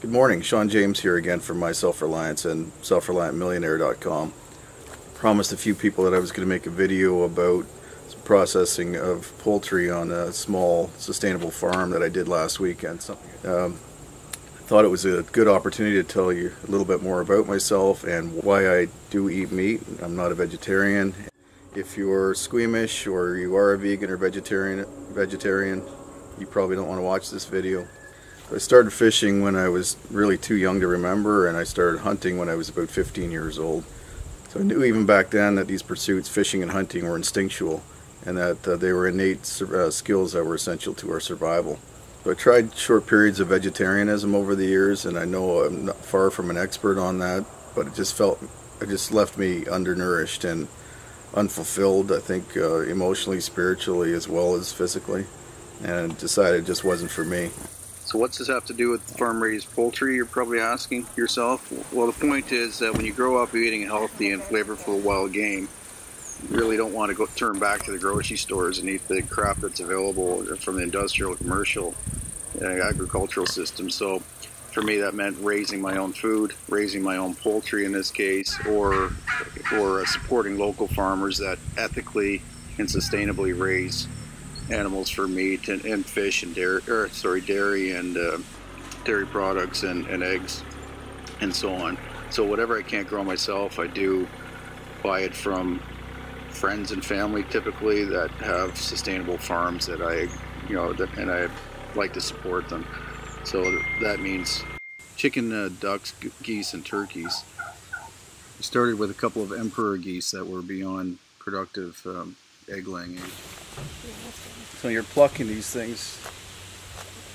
Good morning, Sean James here again from my Self-Reliance and self-reliantmillionaire.com. Promised a few people that I was going to make a video about some processing of poultry on a small sustainable farm that I did last weekend. Thought it was a good opportunity to tell you a little bit more about myself and why I do eat meat. I'm not a vegetarian. If you're squeamish or you are a vegan or vegetarian, you probably don't want to watch this video. I started fishing when I was really too young to remember, and I started hunting when I was about 15 years old. So I knew even back then that these pursuits, fishing and hunting, were instinctual, and that they were innate skills that were essential to our survival. So I tried short periods of vegetarianism over the years, and I know I'm not far from an expert on that, but it just left me undernourished and unfulfilled, I think, emotionally, spiritually, as well as physically, and decided it just wasn't for me. So what's this have to do with farm-raised poultry, you're probably asking yourself? Well, the point is that when you grow up eating healthy and flavorful wild game, you really don't want to turn back to the grocery stores and eat the crap that's available from the industrial, commercial, agricultural system. So for me, that meant raising my own food, raising my own poultry in this case, or supporting local farmers that ethically and sustainably raise animals for meat and fish and dairy and dairy products and eggs and so on. So whatever I can't grow myself, I do buy it from friends and family typically that have sustainable farms that and I like to support them. So that means chicken, ducks, geese, and turkeys. We started with a couple of emperor geese that were beyond productive egg-laying age. So when you're plucking these things,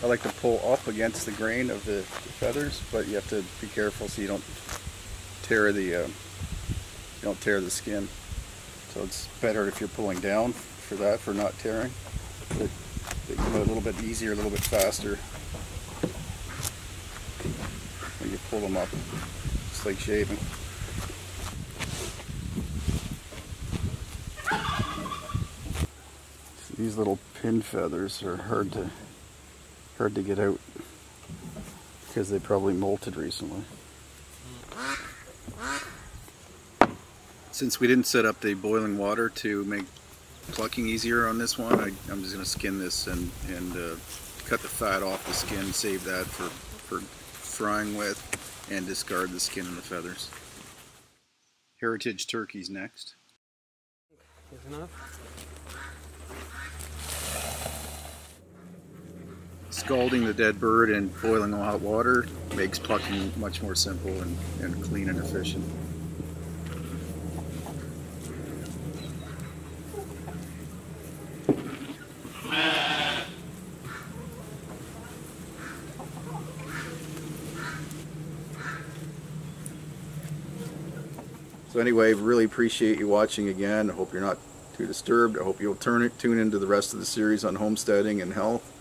I like to pull up against the grain of the feathers, but you have to be careful so you don't tear the skin. So it's better if you're pulling down for not tearing. But they come out a little bit easier, a little bit faster when you pull them up, just like shaving. These little pin feathers are hard to get out because they probably molted recently. Since we didn't set up the boiling water to make plucking easier on this one, I'm just going to skin this and cut the fat off the skin, save that for frying with, and discard the skin and the feathers. Heritage turkeys next. Is enough? Scalding the dead bird and boiling hot water makes plucking much more simple and clean and efficient. So anyway, really appreciate you watching again. I hope you're not too disturbed. I hope you'll tune into the rest of the series on homesteading and health.